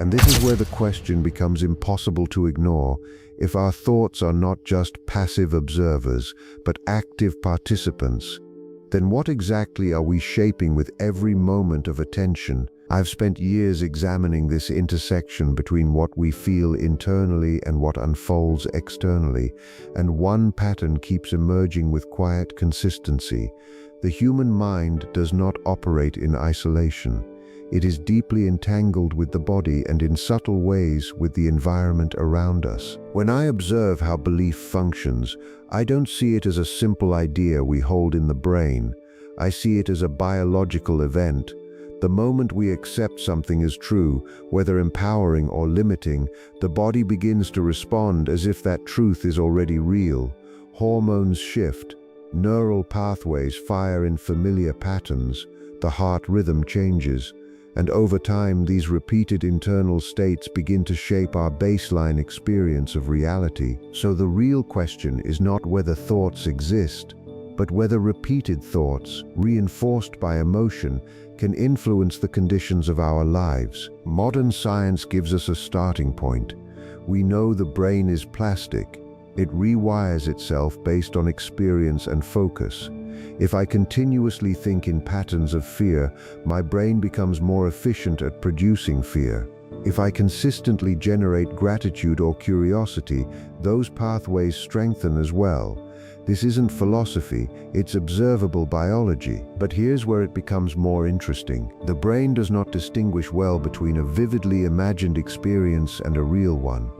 And this is where the question becomes impossible to ignore. If our thoughts are not just passive observers, but active participants, then what exactly are we shaping with every moment of attention? I've spent years examining this intersection between what we feel internally and what unfolds externally, and one pattern keeps emerging with quiet consistency. The human mind does not operate in isolation. It is deeply entangled with the body and in subtle ways with the environment around us. When I observe how belief functions, I don't see it as a simple idea we hold in the brain. I see it as a biological event. The moment we accept something as true, whether empowering or limiting, the body begins to respond as if that truth is already real. Hormones shift, neural pathways fire in familiar patterns, the heart rhythm changes, and over time these repeated internal states begin to shape our baseline experience of reality. So the real question is not whether thoughts exist, but whether repeated thoughts, reinforced by emotion, can influence the conditions of our lives. Modern science gives us a starting point. We know the brain is plastic. It rewires itself based on experience and focus. If I continuously think in patterns of fear, my brain becomes more efficient at producing fear. If I consistently generate gratitude or curiosity, those pathways strengthen as well. This isn't philosophy, it's observable biology. But here's where it becomes more interesting. The brain does not distinguish well between a vividly imagined experience and a real one.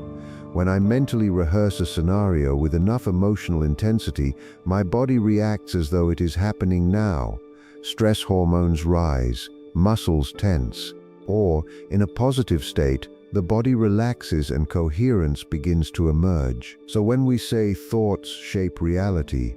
When I mentally rehearse a scenario with enough emotional intensity, my body reacts as though it is happening now. Stress hormones rise, muscles tense, or, in a positive state, the body relaxes and coherence begins to emerge. So when we say thoughts shape reality,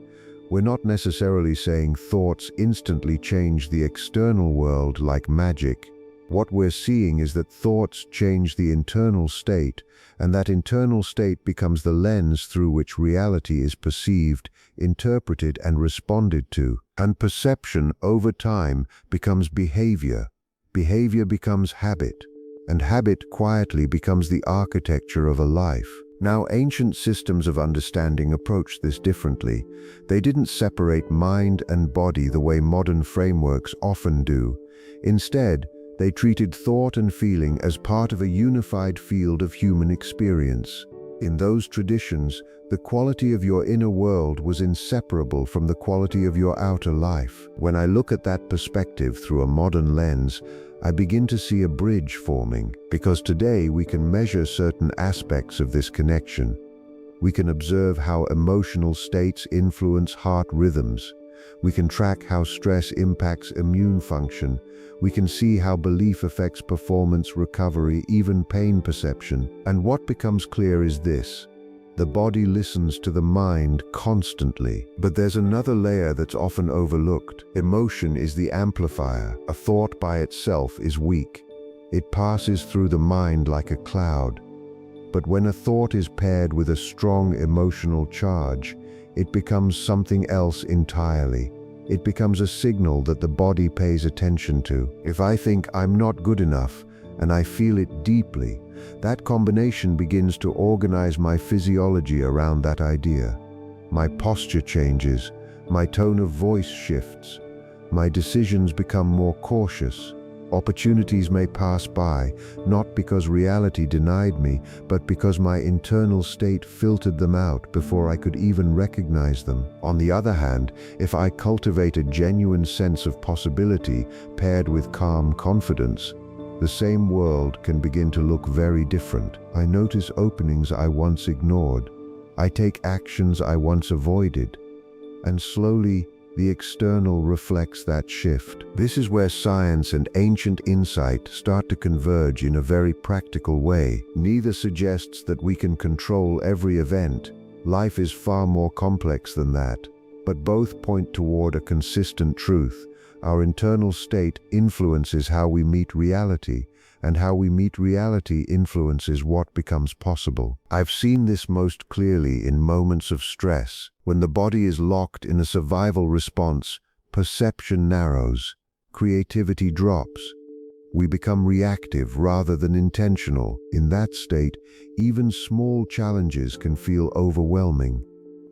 we're not necessarily saying thoughts instantly change the external world like magic. What we're seeing is that thoughts change the internal state, and that internal state becomes the lens through which reality is perceived, interpreted, and responded to. And perception, over time, becomes behavior. Behavior becomes habit. And habit quietly becomes the architecture of a life. Now, ancient systems of understanding approached this differently. They didn't separate mind and body the way modern frameworks often do. Instead, they treated thought and feeling as part of a unified field of human experience. In those traditions, the quality of your inner world was inseparable from the quality of your outer life. When I look at that perspective through a modern lens, I begin to see a bridge forming, because today we can measure certain aspects of this connection. We can observe how emotional states influence heart rhythms. We can track how stress impacts immune function. We can see how belief affects performance, recovery, even pain perception. And what becomes clear is this: the body listens to the mind constantly. But there's another layer that's often overlooked. Emotion is the amplifier. A thought by itself is weak. It passes through the mind like a cloud. But when a thought is paired with a strong emotional charge, it becomes something else entirely. It becomes a signal that the body pays attention to. If I think I'm not good enough, and I feel it deeply, that combination begins to organize my physiology around that idea. My posture changes, my tone of voice shifts, my decisions become more cautious. Opportunities may pass by, not because reality denied me, but because my internal state filtered them out before I could even recognize them. On the other hand, if I cultivate a genuine sense of possibility paired with calm confidence, the same world can begin to look very different. I notice openings I once ignored. I take actions I once avoided. And slowly, the external reflects that shift. This is where science and ancient insight start to converge in a very practical way. Neither suggests that we can control every event. Life is far more complex than that. But both point toward a consistent truth. Our internal state influences how we meet reality, and how we meet reality influences what becomes possible. I've seen this most clearly in moments of stress. When the body is locked in a survival response, perception narrows, creativity drops, We become reactive rather than intentional. In that state, even small challenges can feel overwhelming.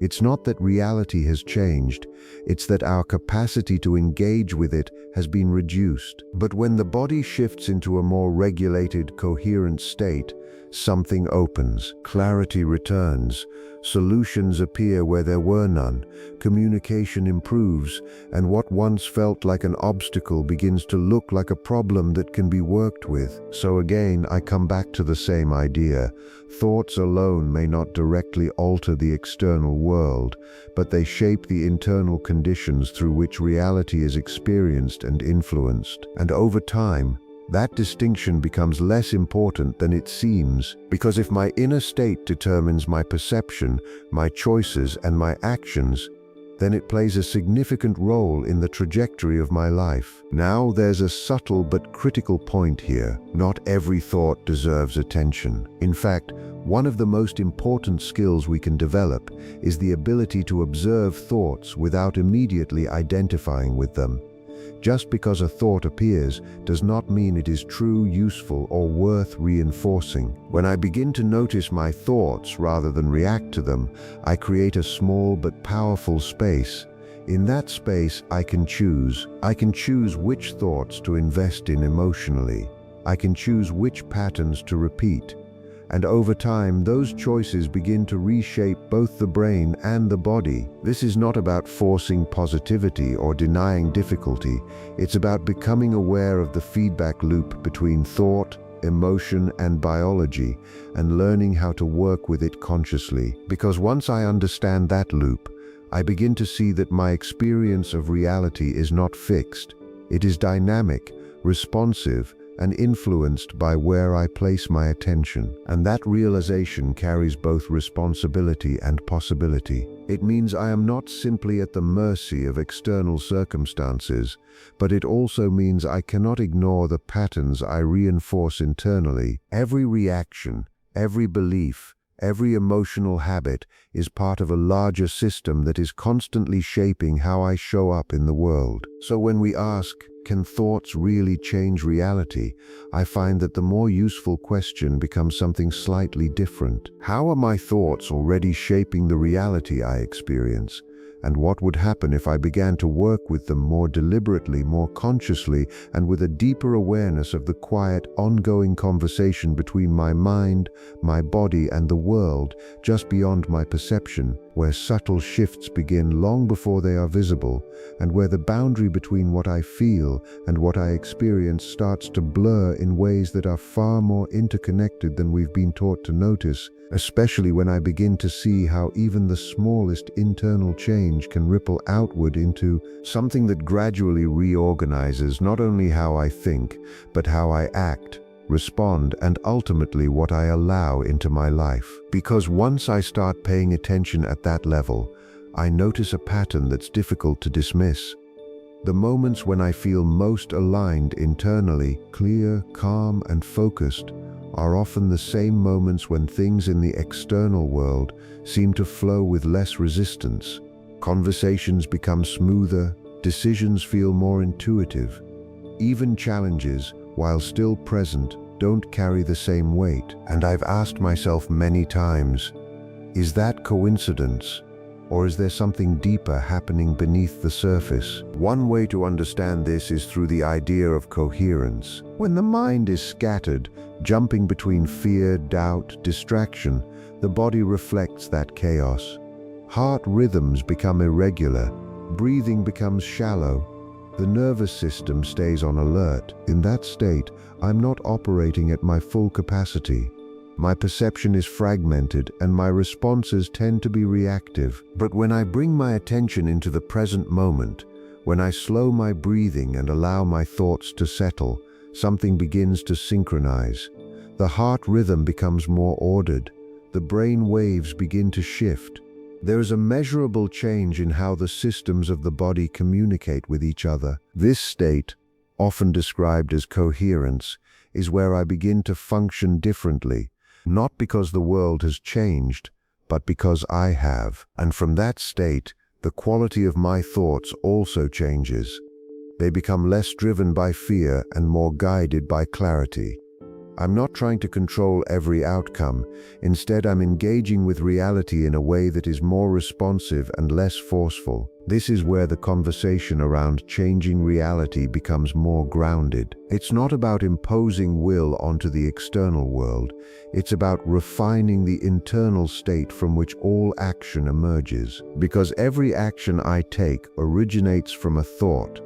It's not that reality has changed, it's that our capacity to engage with it has been reduced. But when the body shifts into a more regulated, coherent state, something opens, clarity returns, solutions appear where there were none, communication improves, and what once felt like an obstacle begins to look like a problem that can be worked with. So again, I come back to the same idea. Thoughts alone may not directly alter the external world, but they shape the internal conditions through which reality is experienced and influenced. And over time, that distinction becomes less important than it seems, because if my inner state determines my perception, my choices, and my actions, then it plays a significant role in the trajectory of my life. Now, there's a subtle but critical point here. Not every thought deserves attention. In fact, one of the most important skills we can develop is the ability to observe thoughts without immediately identifying with them. Just because a thought appears does not mean it is true, useful, or worth reinforcing. When I begin to notice my thoughts rather than react to them, I create a small but powerful space. In that space, I can choose. I can choose which thoughts to invest in emotionally. I can choose which patterns to repeat. And over time, those choices begin to reshape both the brain and the body. This is not about forcing positivity or denying difficulty. It's about becoming aware of the feedback loop between thought, emotion, and biology, and learning how to work with it consciously. Because once I understand that loop, I begin to see that my experience of reality is not fixed. It is dynamic, responsive, and influenced by where I place my attention. And that realization carries both responsibility and possibility. It means I am not simply at the mercy of external circumstances, but it also means I cannot ignore the patterns I reinforce internally. Every reaction, every belief, every emotional habit is part of a larger system that is constantly shaping how I show up in the world. So when we ask, can thoughts really change reality? I find that the more useful question becomes something slightly different. How are my thoughts already shaping the reality I experience? And what would happen if I began to work with them more deliberately, more consciously, and with a deeper awareness of the quiet, ongoing conversation between my mind, my body, and the world, just beyond my perception, where subtle shifts begin long before they are visible, and where the boundary between what I feel and what I experience starts to blur in ways that are far more interconnected than we've been taught to notice, especially when I begin to see how even the smallest internal change can ripple outward into something that gradually reorganizes not only how I think, but how I act, respond, and ultimately what I allow into my life. Because once I start paying attention at that level, I notice a pattern that's difficult to dismiss. The moments when I feel most aligned internally, clear, calm, and focused, are often the same moments when things in the external world seem to flow with less resistance. Conversations become smoother, decisions feel more intuitive. Even challenges, while still present, don't carry the same weight. And I've asked myself many times, is that coincidence? Or is there something deeper happening beneath the surface? One way to understand this is through the idea of coherence. When the mind is scattered, jumping between fear, doubt, distraction, the body reflects that chaos. Heart rhythms become irregular, breathing becomes shallow, the nervous system stays on alert. In that state, I'm not operating at my full capacity. My perception is fragmented and my responses tend to be reactive. But when I bring my attention into the present moment, when I slow my breathing and allow my thoughts to settle, something begins to synchronize. The heart rhythm becomes more ordered. The brain waves begin to shift. There is a measurable change in how the systems of the body communicate with each other. This state, often described as coherence, is where I begin to function differently. Not because the world has changed, but because I have. And from that state, the quality of my thoughts also changes. They become less driven by fear and more guided by clarity. I'm not trying to control every outcome. Instead, I'm engaging with reality in a way that is more responsive and less forceful. This is where the conversation around changing reality becomes more grounded. It's not about imposing will onto the external world. It's about refining the internal state from which all action emerges. Because every action I take originates from a thought,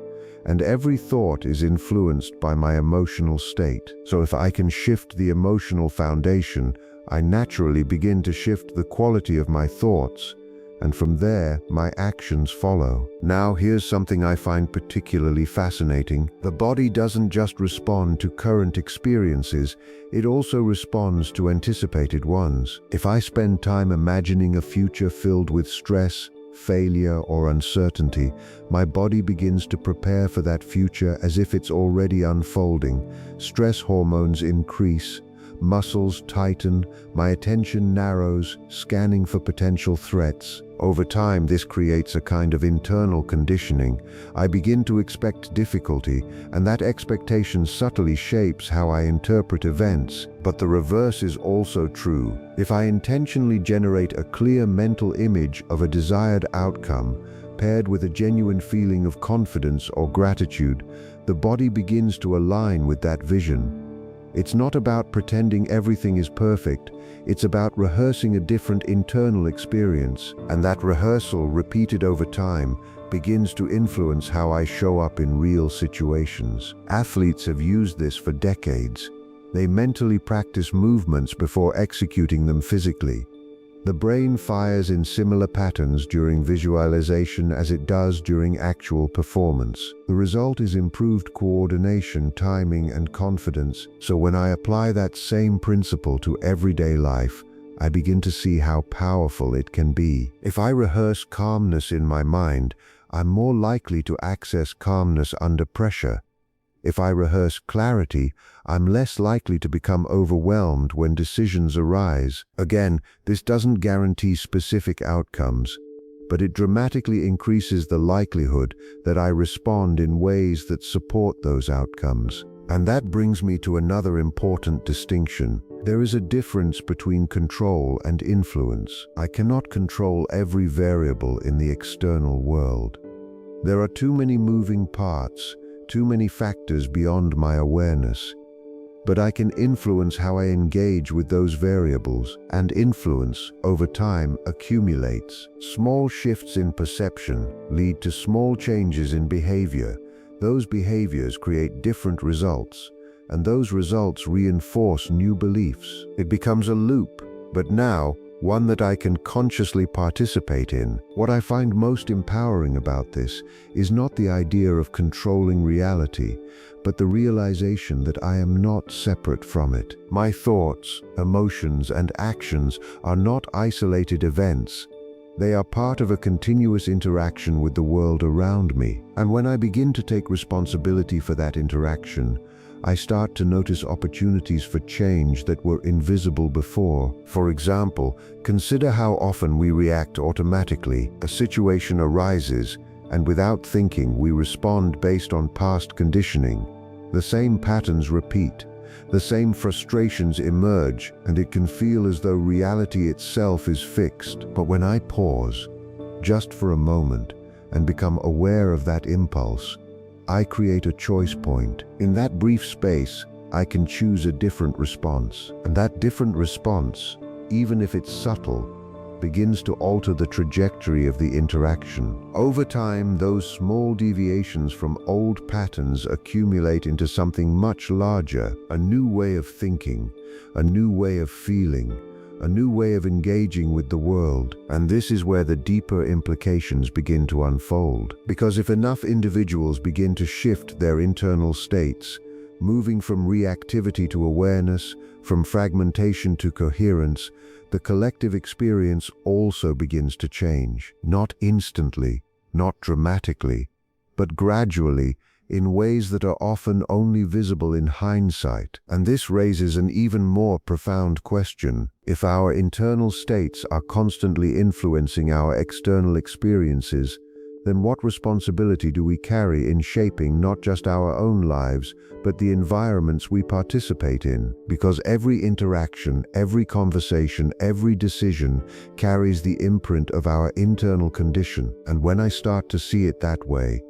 and every thought is influenced by my emotional state. So if I can shift the emotional foundation, I naturally begin to shift the quality of my thoughts, and from there, my actions follow. Now, here's something I find particularly fascinating. The body doesn't just respond to current experiences, it also responds to anticipated ones. If I spend time imagining a future filled with stress, failure, or uncertainty, my body begins to prepare for that future as if it's already unfolding. Stress hormones increase, muscles tighten, my attention narrows, scanning for potential threats. Over time, this creates a kind of internal conditioning. I begin to expect difficulty, and that expectation subtly shapes how I interpret events. But the reverse is also true. If I intentionally generate a clear mental image of a desired outcome, paired with a genuine feeling of confidence or gratitude, the body begins to align with that vision. It's not about pretending everything is perfect, it's about rehearsing a different internal experience, and that rehearsal, repeated over time, begins to influence how I show up in real situations. Athletes have used this for decades. They mentally practice movements before executing them physically. The brain fires in similar patterns during visualization as it does during actual performance. The result is improved coordination, timing, and confidence. So when I apply that same principle to everyday life, I begin to see how powerful it can be. If I rehearse calmness in my mind, I'm more likely to access calmness under pressure. If I rehearse clarity, I'm less likely to become overwhelmed when decisions arise. Again, this doesn't guarantee specific outcomes, but it dramatically increases the likelihood that I respond in ways that support those outcomes. And that brings me to another important distinction. There is a difference between control and influence. I cannot control every variable in the external world. There are too many moving parts, too many factors beyond my awareness. But I can influence how I engage with those variables, and influence, over time, accumulates. Small shifts in perception lead to small changes in behavior. Those behaviors create different results, and those results reinforce new beliefs. It becomes a loop, but now, one that I can consciously participate in. What I find most empowering about this is not the idea of controlling reality, but the realization that I am not separate from it. My thoughts, emotions, and actions are not isolated events. They are part of a continuous interaction with the world around me. And when I begin to take responsibility for that interaction, I start to notice opportunities for change that were invisible before. For example, consider how often we react automatically. A situation arises, and without thinking, we respond based on past conditioning. The same patterns repeat, the same frustrations emerge, and it can feel as though reality itself is fixed. But when I pause, just for a moment, and become aware of that impulse, I create a choice point. In that brief space, I can choose a different response. And that different response, even if it's subtle, begins to alter the trajectory of the interaction. Over time, those small deviations from old patterns accumulate into something much larger, a new way of thinking, a new way of feeling, a new way of engaging with the world. And this is where the deeper implications begin to unfold. Because if enough individuals begin to shift their internal states, moving from reactivity to awareness, from fragmentation to coherence, the collective experience also begins to change. Not instantly, not dramatically, but gradually, in ways that are often only visible in hindsight. And this raises an even more profound question. If our internal states are constantly influencing our external experiences, then what responsibility do we carry in shaping not just our own lives, but the environments we participate in? Because every interaction, every conversation, every decision carries the imprint of our internal condition. And when I start to see it that way,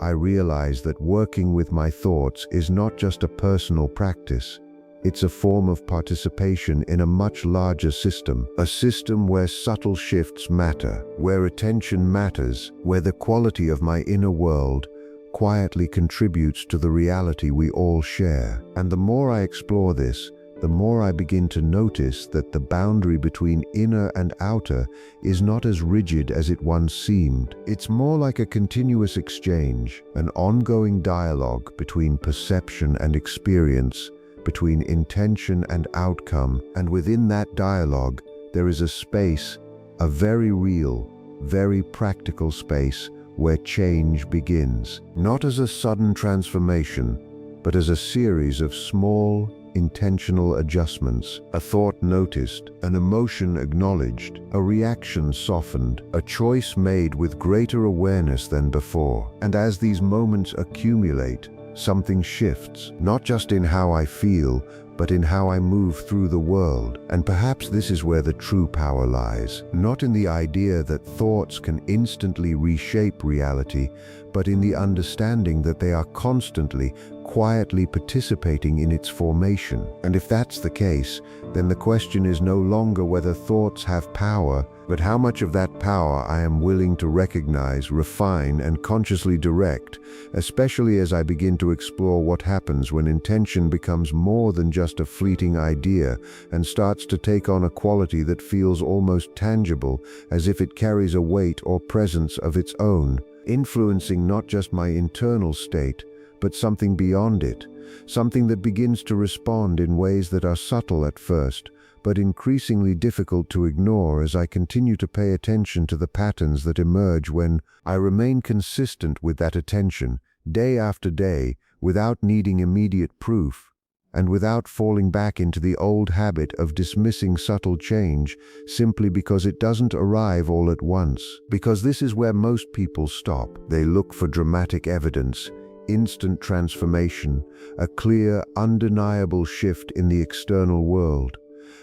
I realize that working with my thoughts is not just a personal practice. It's a form of participation in a much larger system, a system where subtle shifts matter, where attention matters, where the quality of my inner world quietly contributes to the reality we all share. And the more I explore this, the more I begin to notice that the boundary between inner and outer is not as rigid as it once seemed. It's more like a continuous exchange, an ongoing dialogue between perception and experience, between intention and outcome, and within that dialogue, there is a space, a very real, very practical space where change begins, not as a sudden transformation, but as a series of small, intentional adjustments, a thought noticed, an emotion acknowledged, a reaction softened, a choice made with greater awareness than before. And as these moments accumulate, something shifts, not just in how I feel, but in how I move through the world. And perhaps this is where the true power lies, not in the idea that thoughts can instantly reshape reality, but in the understanding that they are constantly, quietly participating in its formation. And if that's the case, then the question is no longer whether thoughts have power, but how much of that power I am willing to recognize, refine, and consciously direct, especially as I begin to explore what happens when intention becomes more than just a fleeting idea and starts to take on a quality that feels almost tangible, as if it carries a weight or presence of its own, influencing not just my internal state, but something beyond it, something that begins to respond in ways that are subtle at first, but increasingly difficult to ignore as I continue to pay attention to the patterns that emerge when I remain consistent with that attention, day after day, without needing immediate proof, and without falling back into the old habit of dismissing subtle change simply because it doesn't arrive all at once. Because this is where most people stop. They look for dramatic evidence, instant transformation, a clear, undeniable shift in the external world.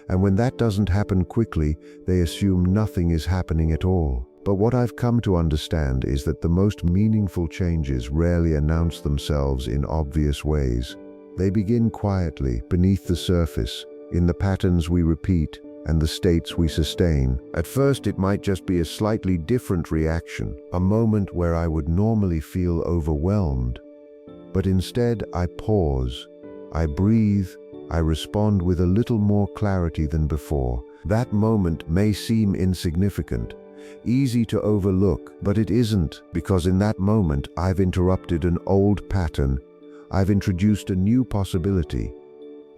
And when that doesn't happen quickly, they assume nothing is happening at all. But what I've come to understand is that the most meaningful changes rarely announce themselves in obvious ways. They begin quietly, beneath the surface, in the patterns we repeat and the states we sustain. At first, it might just be a slightly different reaction, a moment where I would normally feel overwhelmed. But instead, I pause, I breathe, I respond with a little more clarity than before. That moment may seem insignificant, easy to overlook, but it isn't, because in that moment I've interrupted an old pattern, I've introduced a new possibility,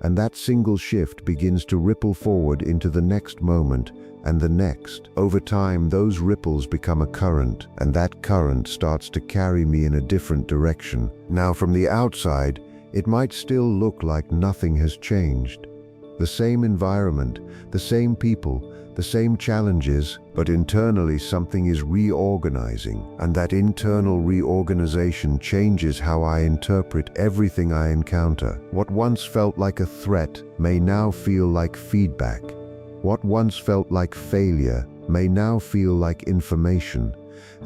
and that single shift begins to ripple forward into the next moment and the next. Over time, those ripples become a current, and that current starts to carry me in a different direction. Now, from the outside, it might still look like nothing has changed. The same environment, the same people, the same challenges, but internally something is reorganizing, and that internal reorganization changes how I interpret everything I encounter. What once felt like a threat may now feel like feedback. What once felt like failure may now feel like information,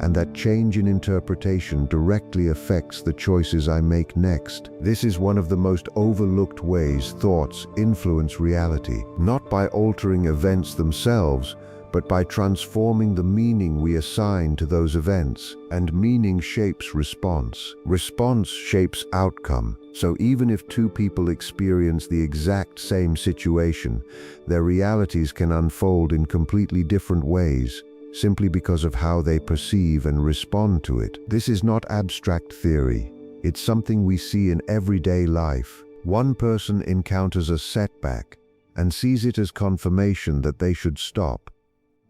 and that change in interpretation directly affects the choices I make next. This is one of the most overlooked ways thoughts influence reality, not by altering events themselves, but by transforming the meaning we assign to those events. And meaning shapes response. Response shapes outcome. So even if two people experience the exact same situation, their realities can unfold in completely different ways, simply because of how they perceive and respond to it. This is not abstract theory. It's something we see in everyday life. One person encounters a setback and sees it as confirmation that they should stop.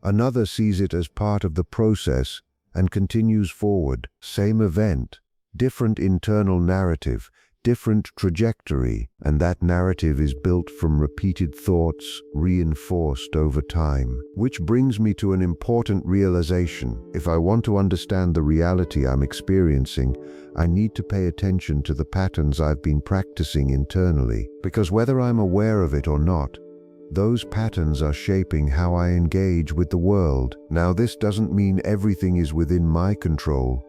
Another sees it as part of the process and continues forward. Same event, different internal narrative, different trajectory, and that narrative is built from repeated thoughts, reinforced over time. Which brings me to an important realization. If I want to understand the reality I'm experiencing, I need to pay attention to the patterns I've been practicing internally. Because whether I'm aware of it or not, those patterns are shaping how I engage with the world. Now, this doesn't mean everything is within my control.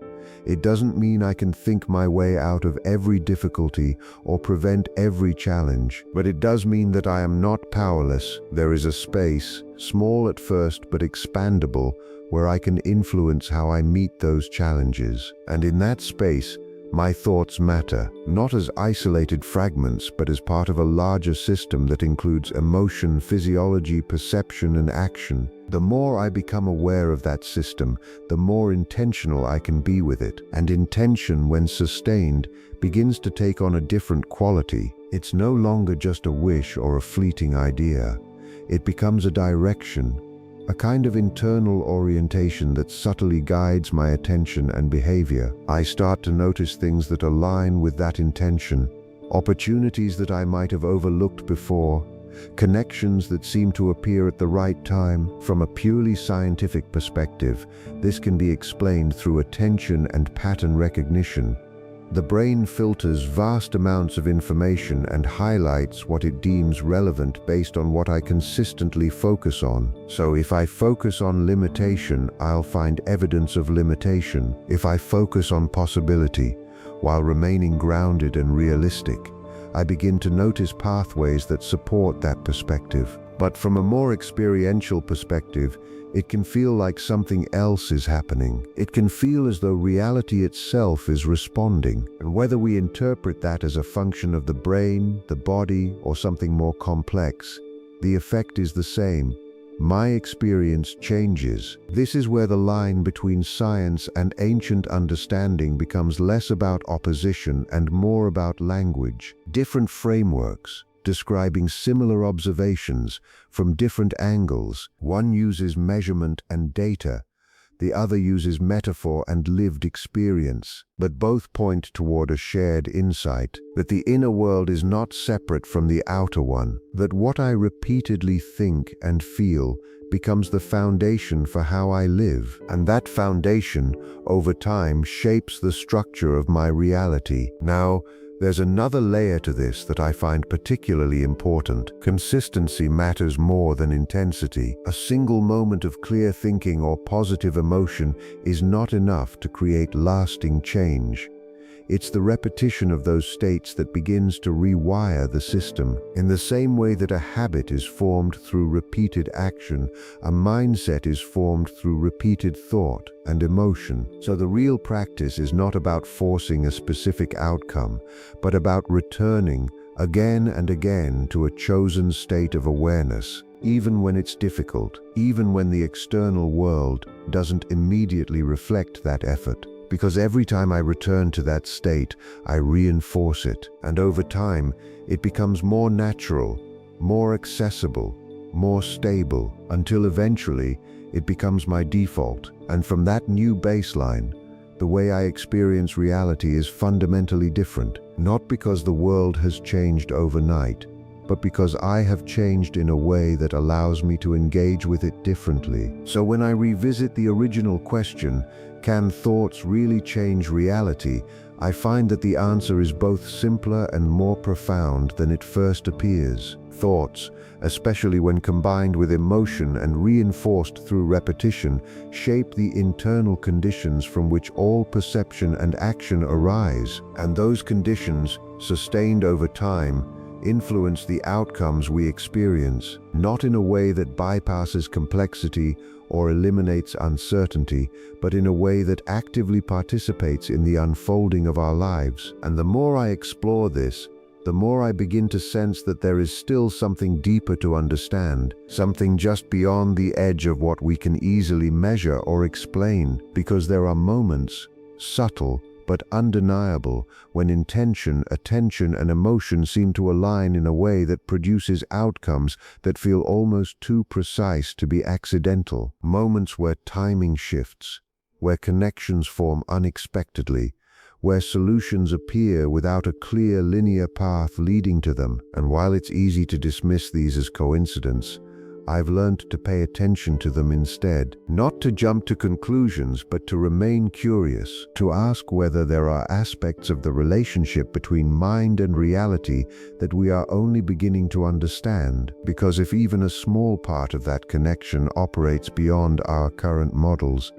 It doesn't mean I can think my way out of every difficulty or prevent every challenge, but it does mean that I am not powerless. There is a space, small at first but expandable, where I can influence how I meet those challenges. And in that space, my thoughts matter, not as isolated fragments, but as part of a larger system that includes emotion, physiology, perception, and action. The more I become aware of that system, the more intentional I can be with it. And intention, when sustained, begins to take on a different quality. It's no longer just a wish or a fleeting idea. It becomes a direction, a kind of internal orientation that subtly guides my attention and behavior. I start to notice things that align with that intention, opportunities that I might have overlooked before, connections that seem to appear at the right time. From a purely scientific perspective, this can be explained through attention and pattern recognition. The brain filters vast amounts of information and highlights what it deems relevant based on what I consistently focus on. So if I focus on limitation, I'll find evidence of limitation. If I focus on possibility, while remaining grounded and realistic, I begin to notice pathways that support that perspective. But from a more experiential perspective, it can feel like something else is happening. It can feel as though reality itself is responding. And whether we interpret that as a function of the brain, the body, or something more complex, the effect is the same. My experience changes. This is where the line between science and ancient understanding becomes less about opposition and more about language. Different frameworks, describing similar observations from different angles. One uses measurement and data, the other uses metaphor and lived experience, but both point toward a shared insight that the inner world is not separate from the outer one, that what I repeatedly think and feel becomes the foundation for how I live, and that foundation, over time, shapes the structure of my reality. Now, there's another layer to this that I find particularly important. Consistency matters more than intensity. A single moment of clear thinking or positive emotion is not enough to create lasting change. It's the repetition of those states that begins to rewire the system. In the same way that a habit is formed through repeated action, a mindset is formed through repeated thought and emotion. So the real practice is not about forcing a specific outcome, but about returning again and again to a chosen state of awareness, even when it's difficult, even when the external world doesn't immediately reflect that effort. Because every time I return to that state, I reinforce it, and over time, it becomes more natural, more accessible, more stable, until eventually, it becomes my default. And from that new baseline, the way I experience reality is fundamentally different, not because the world has changed overnight, but because I have changed in a way that allows me to engage with it differently. So when I revisit the original question, can thoughts really change reality? I find that the answer is both simpler and more profound than it first appears. Thoughts, especially when combined with emotion and reinforced through repetition, shape the internal conditions from which all perception and action arise. And those conditions, sustained over time, influence the outcomes we experience, not in a way that bypasses complexity or eliminates uncertainty, but in a way that actively participates in the unfolding of our lives. And the more I explore this, the more I begin to sense that there is still something deeper to understand, something just beyond the edge of what we can easily measure or explain, because there are moments, subtle but undeniable, when intention, attention, and emotion seem to align in a way that produces outcomes that feel almost too precise to be accidental. Moments where timing shifts, where connections form unexpectedly, where solutions appear without a clear linear path leading to them. And while it's easy to dismiss these as coincidence, I've learned to pay attention to them instead, not to jump to conclusions, but to remain curious, to ask whether there are aspects of the relationship between mind and reality that we are only beginning to understand. Because if even a small part of that connection operates beyond our current models,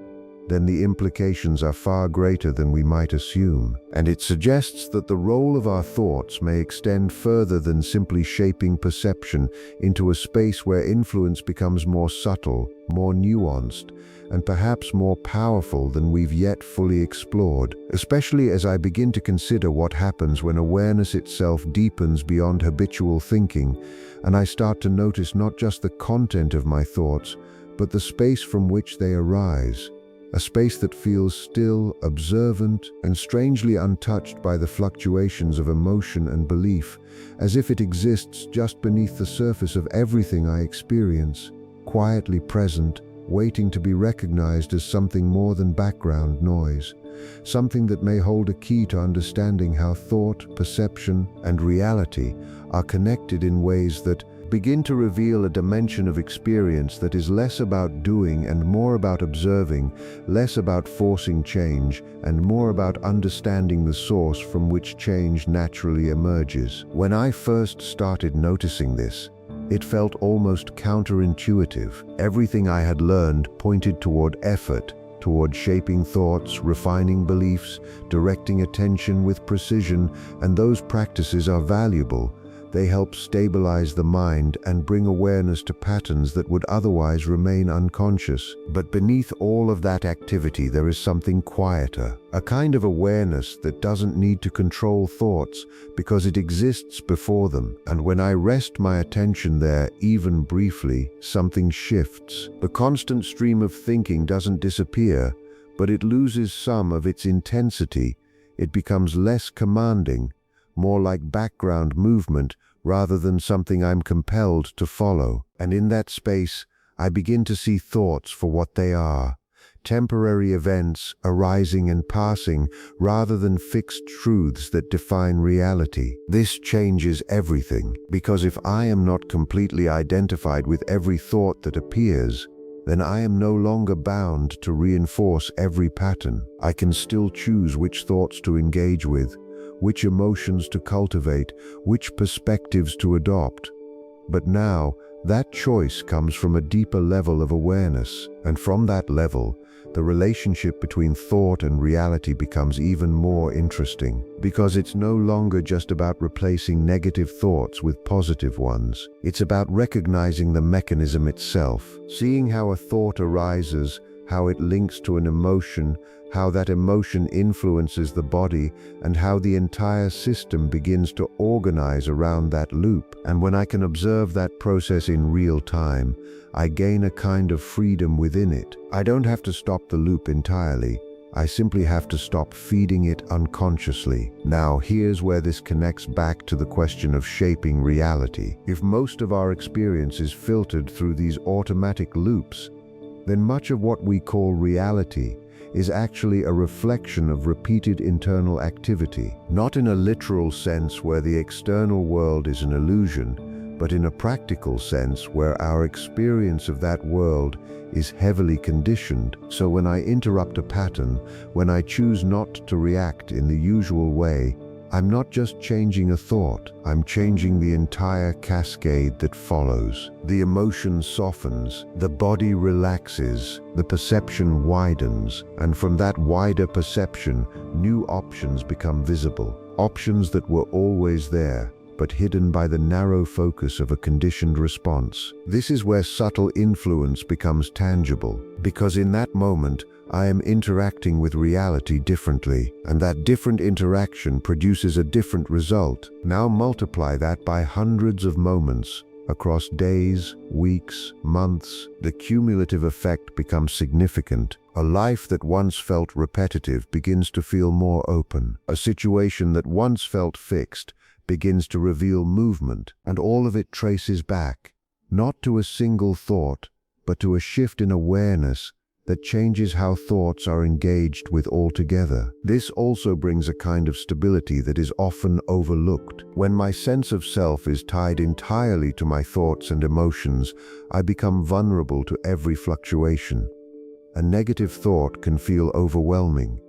then the implications are far greater than we might assume. And it suggests that the role of our thoughts may extend further than simply shaping perception into a space where influence becomes more subtle, more nuanced, and perhaps more powerful than we've yet fully explored, especially as I begin to consider what happens when awareness itself deepens beyond habitual thinking, and I start to notice not just the content of my thoughts, but the space from which they arise. A space that feels still, observant, and strangely untouched by the fluctuations of emotion and belief, as if it exists just beneath the surface of everything I experience, quietly present, waiting to be recognized as something more than background noise, something that may hold a key to understanding how thought, perception, and reality are connected in ways that begin to reveal a dimension of experience that is less about doing and more about observing, less about forcing change, and more about understanding the source from which change naturally emerges. When I first started noticing this, it felt almost counterintuitive. Everything I had learned pointed toward effort, toward shaping thoughts, refining beliefs, directing attention with precision, and those practices are valuable. They help stabilize the mind and bring awareness to patterns that would otherwise remain unconscious. But beneath all of that activity, there is something quieter, a kind of awareness that doesn't need to control thoughts because it exists before them. And when I rest my attention there, even briefly, something shifts. The constant stream of thinking doesn't disappear, but it loses some of its intensity. It becomes less commanding, more like background movement rather than something I'm compelled to follow. And in that space, I begin to see thoughts for what they are, temporary events arising and passing rather than fixed truths that define reality. This changes everything, because if I am not completely identified with every thought that appears, then I am no longer bound to reinforce every pattern. I can still choose which thoughts to engage with, which emotions to cultivate, which perspectives to adopt. But now, that choice comes from a deeper level of awareness, and from that level, the relationship between thought and reality becomes even more interesting, because it's no longer just about replacing negative thoughts with positive ones. It's about recognizing the mechanism itself, seeing how a thought arises, how it links to an emotion, how that emotion influences the body, and how the entire system begins to organize around that loop. And when I can observe that process in real time, I gain a kind of freedom within it. I don't have to stop the loop entirely. I simply have to stop feeding it unconsciously. Now, here's where this connects back to the question of shaping reality. If most of our experience is filtered through these automatic loops, then much of what we call reality is actually a reflection of repeated internal activity, not in a literal sense where the external world is an illusion, but in a practical sense where our experience of that world is heavily conditioned. So when I interrupt a pattern, when I choose not to react in the usual way, I'm not just changing a thought, I'm changing the entire cascade that follows. The emotion softens, the body relaxes, the perception widens, and from that wider perception, new options become visible. Options that were always there, but hidden by the narrow focus of a conditioned response. This is where subtle influence becomes tangible, because in that moment, I am interacting with reality differently, and that different interaction produces a different result. Now multiply that by hundreds of moments, across days, weeks, months. The cumulative effect becomes significant. A life that once felt repetitive begins to feel more open. A situation that once felt fixed begins to reveal movement, and all of it traces back, not to a single thought, but to a shift in awareness that changes how thoughts are engaged with altogether. This also brings a kind of stability that is often overlooked. When my sense of self is tied entirely to my thoughts and emotions, I become vulnerable to every fluctuation. A negative thought can feel overwhelming.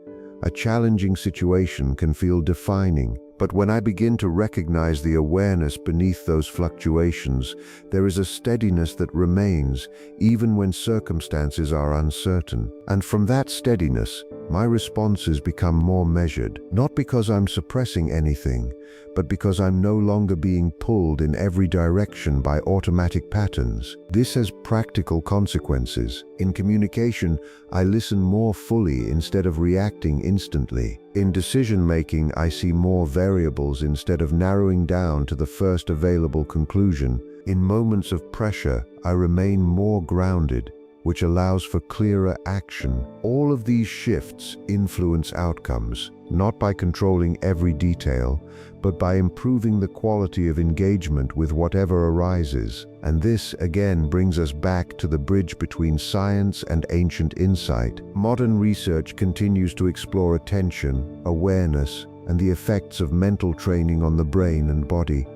A challenging situation can feel defining. But when I begin to recognize the awareness beneath those fluctuations, there is a steadiness that remains, even when circumstances are uncertain. And from that steadiness, my responses become more measured, not because I'm suppressing anything, but because I'm no longer being pulled in every direction by automatic patterns. This has practical consequences. In communication, I listen more fully instead of reacting instantly. In decision-making, I see more variables instead of narrowing down to the first available conclusion. In moments of pressure, I remain more grounded, which allows for clearer action. All of these shifts influence outcomes, not by controlling every detail, but by improving the quality of engagement with whatever arises. And this, again, brings us back to the bridge between science and ancient insight. Modern research continues to explore attention, awareness, and the effects of mental training on the brain and body.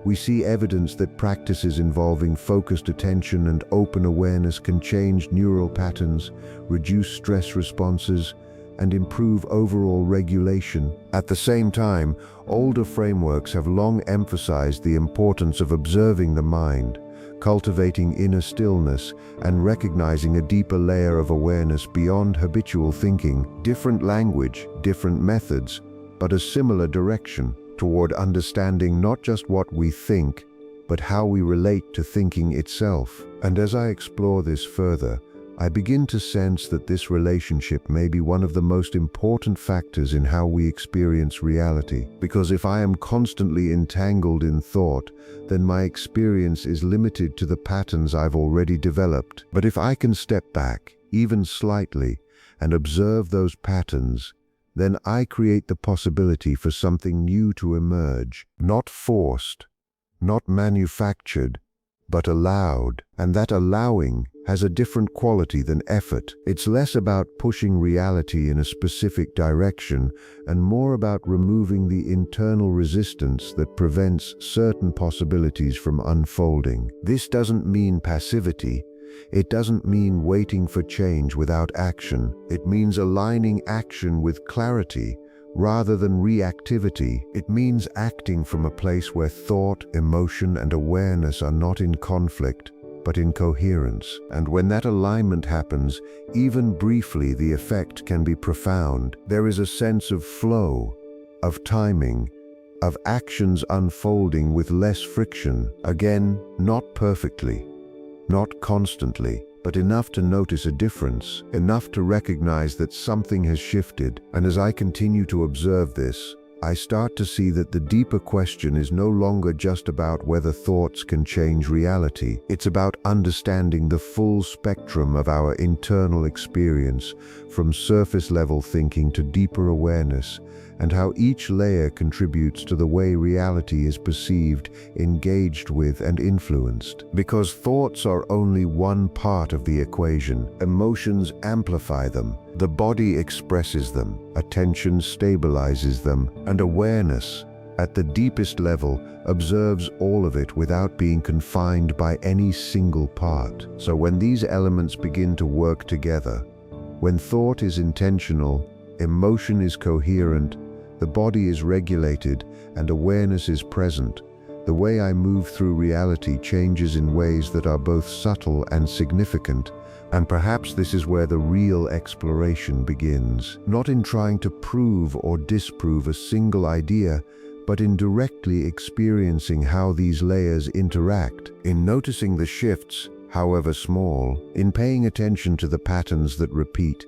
We see evidence that practices involving focused attention and open awareness can change neural patterns, reduce stress responses, and improve overall regulation. At the same time, older frameworks have long emphasized the importance of observing the mind, cultivating inner stillness, and recognizing a deeper layer of awareness beyond habitual thinking. Different language, different methods, but a similar direction toward understanding not just what we think, but how we relate to thinking itself. And as I explore this further, I begin to sense that this relationship may be one of the most important factors in how we experience reality. Because if I am constantly entangled in thought, then my experience is limited to the patterns I've already developed. But if I can step back, even slightly, and observe those patterns, then I create the possibility for something new to emerge, not forced, not manufactured, but allowed. And that allowing has a different quality than effort. It's less about pushing reality in a specific direction and more about removing the internal resistance that prevents certain possibilities from unfolding. This doesn't mean passivity. It doesn't mean waiting for change without action. It means aligning action with clarity rather than reactivity. It means acting from a place where thought, emotion, and awareness are not in conflict, but in coherence. And when that alignment happens, even briefly, the effect can be profound. There is a sense of flow, of timing, of actions unfolding with less friction. Again, not perfectly, not constantly, but enough to notice a difference, enough to recognize that something has shifted. And as I continue to observe this, I start to see that the deeper question is no longer just about whether thoughts can change reality. It's about understanding the full spectrum of our internal experience, from surface-level thinking to deeper awareness, and how each layer contributes to the way reality is perceived, engaged with, and influenced. Because thoughts are only one part of the equation. Emotions amplify them, the body expresses them, attention stabilizes them, and awareness, at the deepest level, observes all of it without being confined by any single part. So when these elements begin to work together, when thought is intentional, emotion is coherent, the body is regulated, and awareness is present, the way I move through reality changes in ways that are both subtle and significant. And perhaps this is where the real exploration begins, not in trying to prove or disprove a single idea, but in directly experiencing how these layers interact, in noticing the shifts, however small, in paying attention to the patterns that repeat,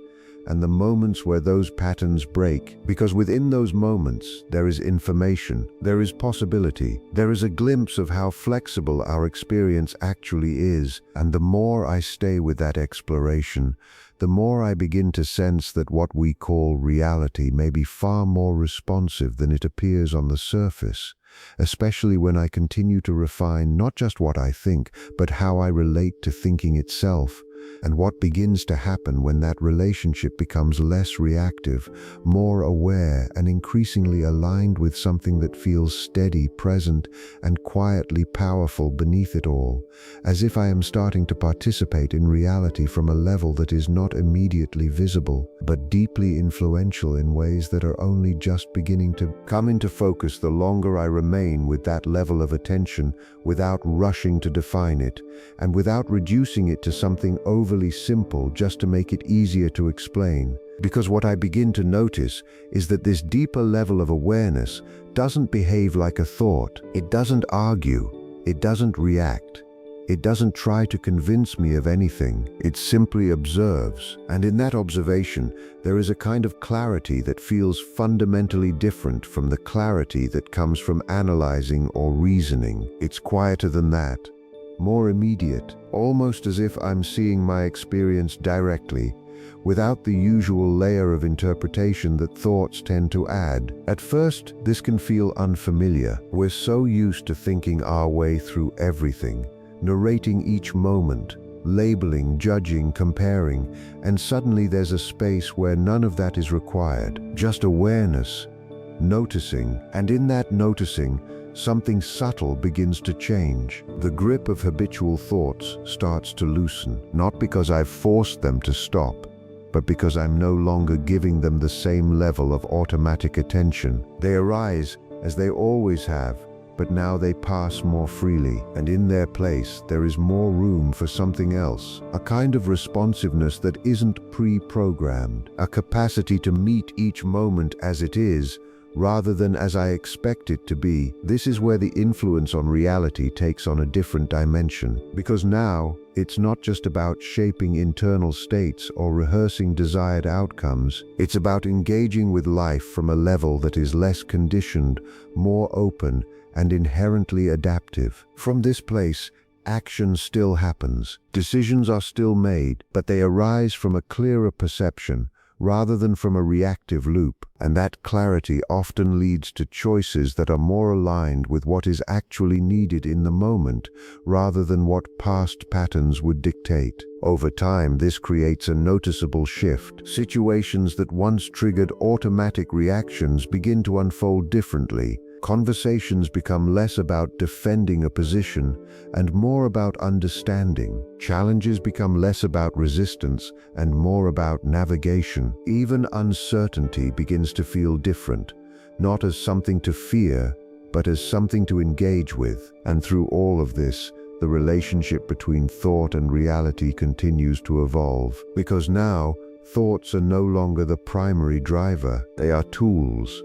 and the moments where those patterns break. Because within those moments, there is information, there is possibility, there is a glimpse of how flexible our experience actually is. And the more I stay with that exploration, the more I begin to sense that what we call reality may be far more responsive than it appears on the surface, especially when I continue to refine not just what I think, but how I relate to thinking itself. And what begins to happen when that relationship becomes less reactive, more aware, and increasingly aligned with something that feels steady, present, and quietly powerful beneath it all, as if I am starting to participate in reality from a level that is not immediately visible, but deeply influential in ways that are only just beginning to come into focus the longer I remain with that level of attention, without rushing to define it, and without reducing it to something overly simple just to make it easier to explain. Because what I begin to notice is that this deeper level of awareness doesn't behave like a thought. It doesn't argue. It doesn't react. It doesn't try to convince me of anything. It simply observes. And in that observation, there is a kind of clarity that feels fundamentally different from the clarity that comes from analyzing or reasoning. It's quieter than that, more immediate, almost as if I'm seeing my experience directly, without the usual layer of interpretation that thoughts tend to add. At first, this can feel unfamiliar. We're so used to thinking our way through everything, narrating each moment, labeling, judging, comparing, and suddenly there's a space where none of that is required. Just awareness, noticing, and in that noticing, something subtle begins to change. The grip of habitual thoughts starts to loosen, not because I've forced them to stop, but because I'm no longer giving them the same level of automatic attention. They arise, as they always have, but now they pass more freely, and in their place there is more room for something else, a kind of responsiveness that isn't pre-programmed, a capacity to meet each moment as it is, rather than as I expect it to be. This is where the influence on reality takes on a different dimension, because now it's not just about shaping internal states or rehearsing desired outcomes. It's about engaging with life from a level that is less conditioned, more open, and inherently adaptive. From this place, action still happens. Decisions are still made, but they arise from a clearer perception, rather than from a reactive loop, and that clarity often leads to choices that are more aligned with what is actually needed in the moment, rather than what past patterns would dictate. Over time, this creates a noticeable shift. Situations that once triggered automatic reactions begin to unfold differently. Conversations become less about defending a position and more about understanding. Challenges become less about resistance and more about navigation. Even uncertainty begins to feel different, not as something to fear, but as something to engage with. And through all of this, the relationship between thought and reality continues to evolve. Because now, thoughts are no longer the primary driver. They are tools,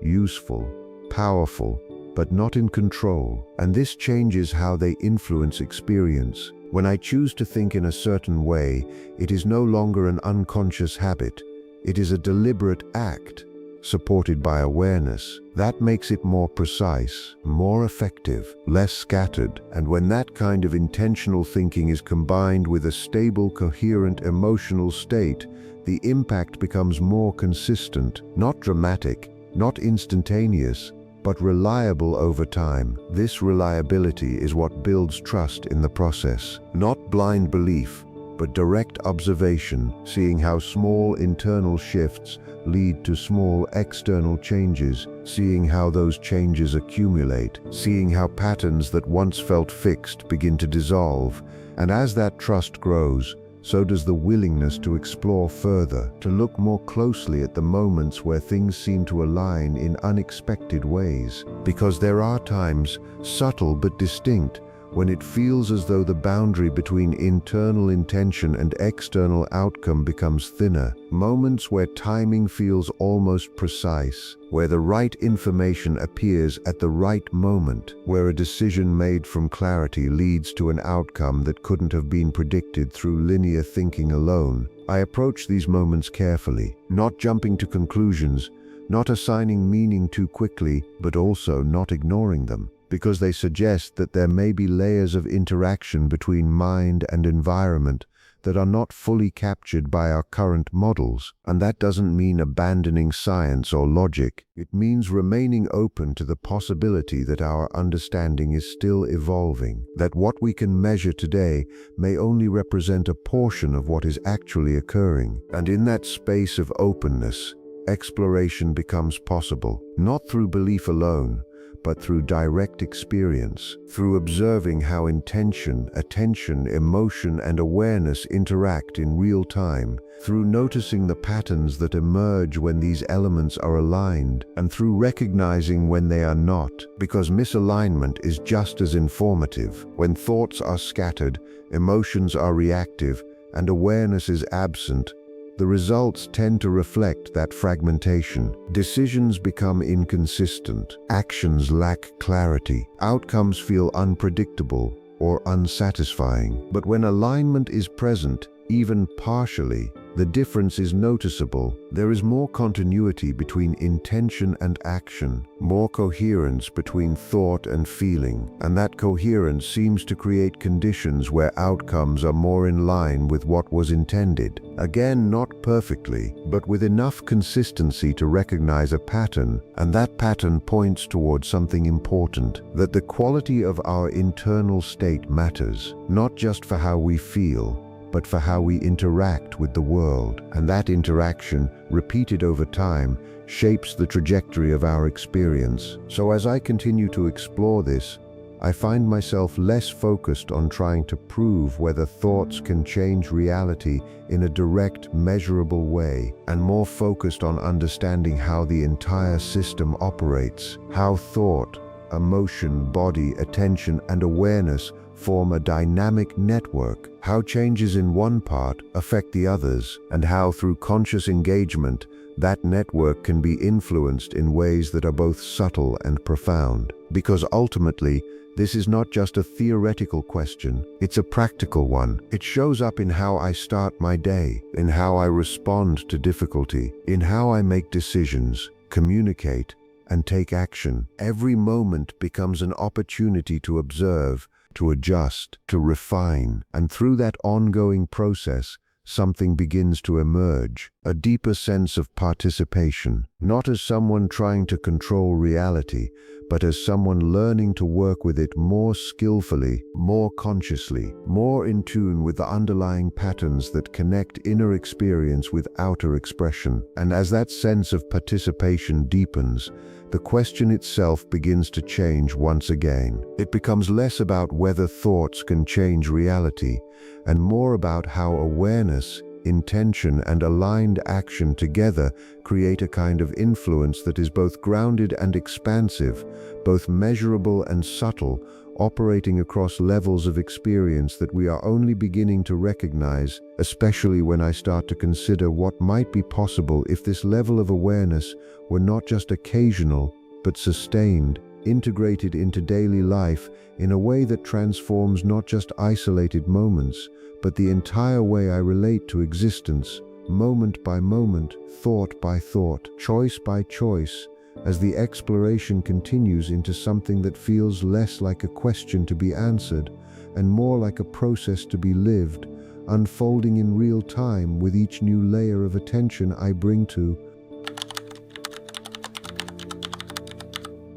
useful, powerful, but not in control. And this changes how they influence experience. When I choose to think in a certain way, it is no longer an unconscious habit. It is a deliberate act, supported by awareness. That makes it more precise, more effective, less scattered. And when that kind of intentional thinking is combined with a stable, coherent emotional state, the impact becomes more consistent, not dramatic, not instantaneous, but reliable over time. This reliability is what builds trust in the process. Not blind belief, but direct observation, seeing how small internal shifts lead to small external changes, seeing how those changes accumulate, seeing how patterns that once felt fixed begin to dissolve. And as that trust grows, so does the willingness to explore further, to look more closely at the moments where things seem to align in unexpected ways. Because there are times, subtle but distinct, when it feels as though the boundary between internal intention and external outcome becomes thinner. Moments where timing feels almost precise, where the right information appears at the right moment, where a decision made from clarity leads to an outcome that couldn't have been predicted through linear thinking alone. I approach these moments carefully, not jumping to conclusions, not assigning meaning too quickly, but also not ignoring them, because they suggest that there may be layers of interaction between mind and environment that are not fully captured by our current models. And that doesn't mean abandoning science or logic. It means remaining open to the possibility that our understanding is still evolving, that what we can measure today may only represent a portion of what is actually occurring. And in that space of openness, exploration becomes possible, not through belief alone, but through direct experience, through observing how intention, attention, emotion, and awareness interact in real time, through noticing the patterns that emerge when these elements are aligned, and through recognizing when they are not, because misalignment is just as informative. When thoughts are scattered, emotions are reactive, and awareness is absent, the results tend to reflect that fragmentation. Decisions become inconsistent, actions lack clarity, outcomes feel unpredictable or unsatisfying. But when alignment is present, even partially, the difference is noticeable. There is more continuity between intention and action, more coherence between thought and feeling, and that coherence seems to create conditions where outcomes are more in line with what was intended. Again, not perfectly, but with enough consistency to recognize a pattern, and that pattern points towards something important, that the quality of our internal state matters, not just for how we feel, but for how we interact with the world. And that interaction, repeated over time, shapes the trajectory of our experience. So as I continue to explore this, I find myself less focused on trying to prove whether thoughts can change reality in a direct, measurable way, and more focused on understanding how the entire system operates, how thought, emotion, body, attention, and awareness form a dynamic network, how changes in one part affect the others, and how through conscious engagement, that network can be influenced in ways that are both subtle and profound. Because ultimately, this is not just a theoretical question, it's a practical one. It shows up in how I start my day, in how I respond to difficulty, in how I make decisions, communicate, and take action. Every moment becomes an opportunity to observe, to adjust, to refine, and through that ongoing process, something begins to emerge, a deeper sense of participation, not as someone trying to control reality, but as someone learning to work with it more skillfully, more consciously, more in tune with the underlying patterns that connect inner experience with outer expression. And as that sense of participation deepens, the question itself begins to change once again. It becomes less about whether thoughts can change reality, and more about how awareness, intention, and aligned action together create a kind of influence that is both grounded and expansive, both measurable and subtle, operating across levels of experience that we are only beginning to recognize, especially when I start to consider what might be possible if this level of awareness were not just occasional, but sustained, integrated into daily life in a way that transforms not just isolated moments, but the entire way I relate to existence, moment by moment, thought by thought, choice by choice, as the exploration continues into something that feels less like a question to be answered and more like a process to be lived, unfolding in real time with each new layer of attention I bring to.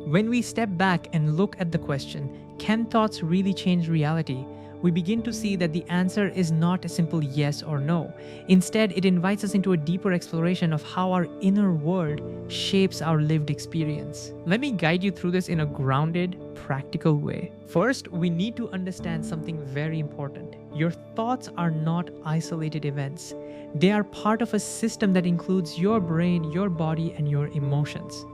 When we step back and look at the question, can thoughts really change reality? We begin to see that the answer is not a simple yes or no. Instead, it invites us into a deeper exploration of how our inner world shapes our lived experience. Let me guide you through this in a grounded, practical way. First, we need to understand something very important. Your thoughts are not isolated events. They are part of a system that includes your brain, your body, and your emotions.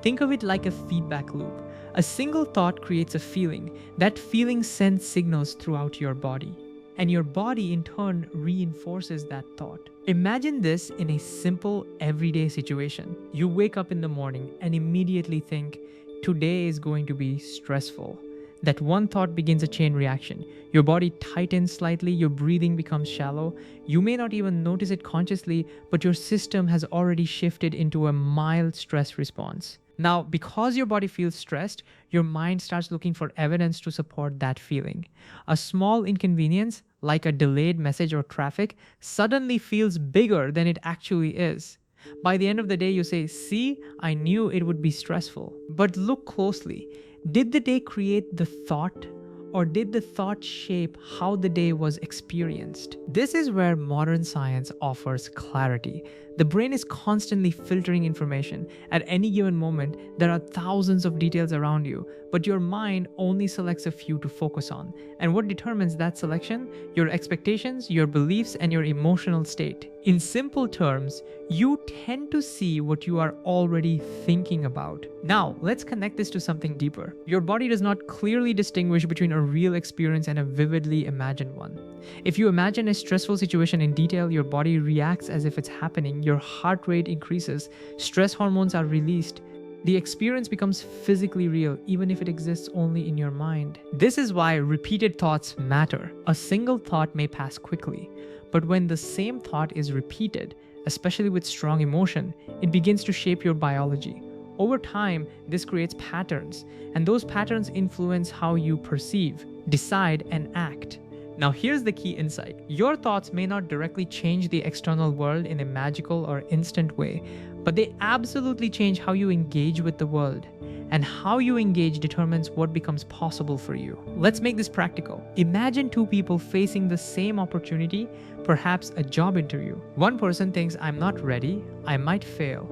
Think of it like a feedback loop. A single thought creates a feeling. That feeling sends signals throughout your body, and your body in turn reinforces that thought. Imagine this in a simple, everyday situation. You wake up in the morning and immediately think, today is going to be stressful. That one thought begins a chain reaction. Your body tightens slightly, your breathing becomes shallow. You may not even notice it consciously, but your system has already shifted into a mild stress response. Now, because your body feels stressed, your mind starts looking for evidence to support that feeling. A small inconvenience, like a delayed message or traffic, suddenly feels bigger than it actually is. By the end of the day, you say, "See, I knew it would be stressful." But look closely. Did the day create the thought? Or did the thought shape how the day was experienced? This is where modern science offers clarity. The brain is constantly filtering information. At any given moment, there are thousands of details around you, but your mind only selects a few to focus on. And what determines that selection? Your expectations, your beliefs, and your emotional state. In simple terms, you tend to see what you are already thinking about. Now, let's connect this to something deeper. Your body does not clearly distinguish between a real experience and a vividly imagined one. If you imagine a stressful situation in detail, your body reacts as if it's happening, your heart rate increases, stress hormones are released. The experience becomes physically real, even if it exists only in your mind. This is why repeated thoughts matter. A single thought may pass quickly, but when the same thought is repeated, especially with strong emotion, it begins to shape your biology. Over time, this creates patterns, and those patterns influence how you perceive, decide, and act. Now, here's the key insight. Your thoughts may not directly change the external world in a magical or instant way, but they absolutely change how you engage with the world. And how you engage determines what becomes possible for you. Let's make this practical. Imagine two people facing the same opportunity, perhaps a job interview. One person thinks, "I'm not ready, I might fail."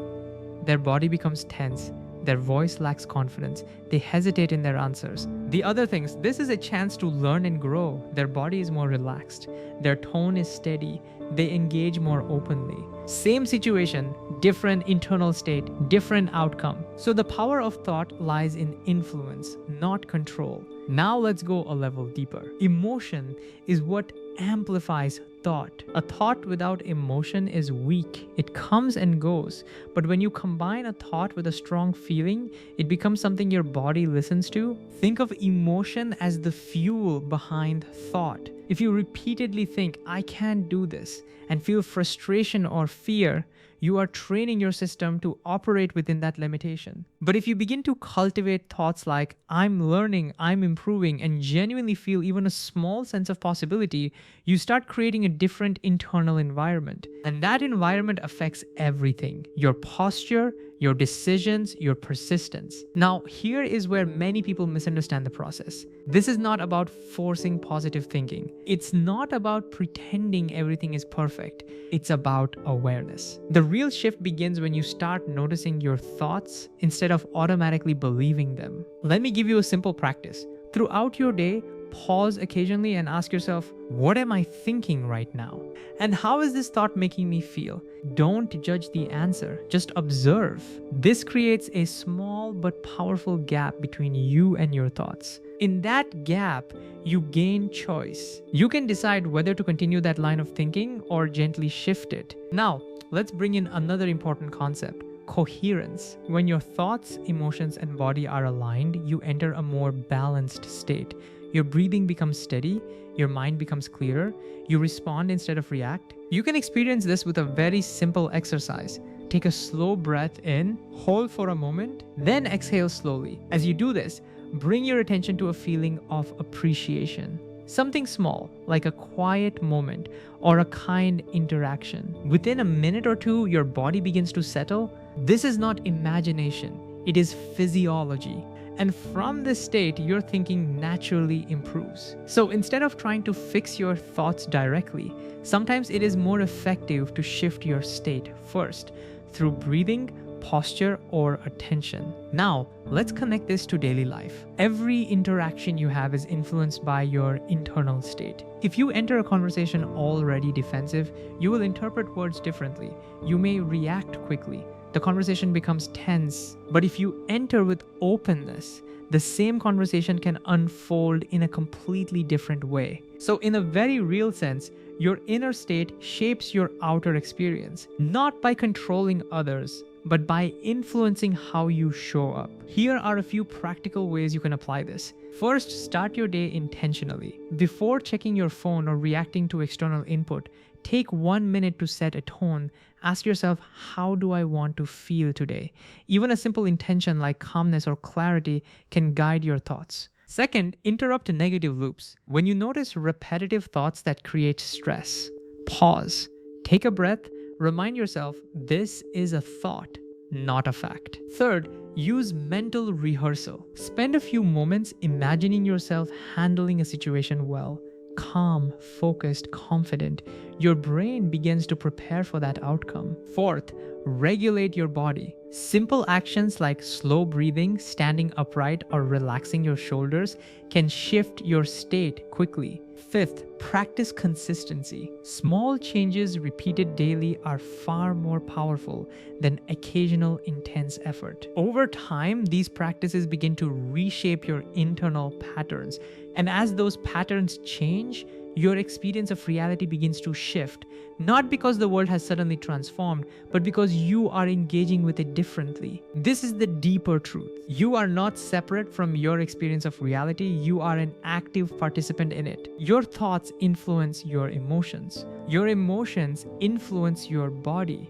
Their body becomes tense. Their voice lacks confidence. They hesitate in their answers. The other thinks, "This is a chance to learn and grow." Their body is more relaxed. Their tone is steady. They engage more openly. Same situation, different internal state, different outcome. So the power of thought lies in influence, not control. Now let's go a level deeper. Emotion is what amplifies thought. A thought without emotion is weak. It comes and goes. But when you combine a thought with a strong feeling, it becomes something your body listens to. Think of emotion as the fuel behind thought. If you repeatedly think, "I can't do this," and feel frustration or fear, you are training your system to operate within that limitation. But if you begin to cultivate thoughts like, "I'm learning, I'm improving," and genuinely feel even a small sense of possibility, you start creating a different internal environment. And that environment affects everything: your posture, your decisions, your persistence. Now, here is where many people misunderstand the process. This is not about forcing positive thinking. It's not about pretending everything is perfect. It's about awareness. The real shift begins when you start noticing your thoughts instead of automatically believing them. Let me give you a simple practice. Throughout your day, pause occasionally and ask yourself, "What am I thinking right now? And how is this thought making me feel?" Don't judge the answer, just observe. This creates a small but powerful gap between you and your thoughts. In that gap, you gain choice. You can decide whether to continue that line of thinking or gently shift it. Now, let's bring in another important concept: coherence. When your thoughts, emotions, and body are aligned, you enter a more balanced state. Your breathing becomes steady, your mind becomes clearer, you respond instead of react. You can experience this with a very simple exercise. Take a slow breath in, hold for a moment, then exhale slowly. As you do this, bring your attention to a feeling of appreciation. Something small, like a quiet moment or a kind interaction. Within a minute or two, your body begins to settle. This is not imagination, it is physiology. And from this state, your thinking naturally improves. So instead of trying to fix your thoughts directly, sometimes it is more effective to shift your state first through breathing, posture, or attention. Now, let's connect this to daily life. Every interaction you have is influenced by your internal state. If you enter a conversation already defensive, you will interpret words differently. You may react quickly. The conversation becomes tense. But if you enter with openness, the same conversation can unfold in a completely different way. So in a very real sense, your inner state shapes your outer experience, not by controlling others, but by influencing how you show up. Here are a few practical ways you can apply this. First, start your day intentionally. Before checking your phone or reacting to external input, take 1 minute to set a tone. Ask yourself, how do I want to feel today? Even a simple intention like calmness or clarity can guide your thoughts. Second, interrupt negative loops. When you notice repetitive thoughts that create stress, pause, take a breath, remind yourself this is a thought, not a fact. Third, use mental rehearsal. Spend a few moments imagining yourself handling a situation well. Calm, focused, confident. Your brain begins to prepare for that outcome. Fourth, regulate your body. Simple actions like slow breathing, standing upright, or relaxing your shoulders can shift your state quickly. Fifth, practice consistency. Small changes repeated daily are far more powerful than occasional intense effort. Over time, these practices begin to reshape your internal patterns. And as those patterns change, your experience of reality begins to shift, not because the world has suddenly transformed, but because you are engaging with it differently. This is the deeper truth. You are not separate from your experience of reality, you are an active participant in it. Your thoughts influence your emotions. Your emotions influence your body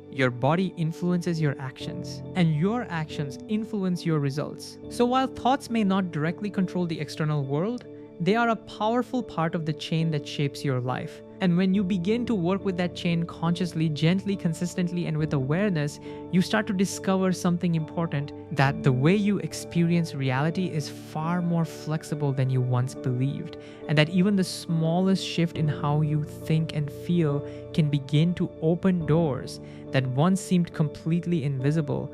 influences your actions, and your actions influence your results. So while thoughts may not directly control the external world, they are a powerful part of the chain that shapes your life. And when you begin to work with that chain consciously, gently, consistently, and with awareness, you start to discover something important, that the way you experience reality is far more flexible than you once believed, and that even the smallest shift in how you think and feel can begin to open doors that once seemed completely invisible.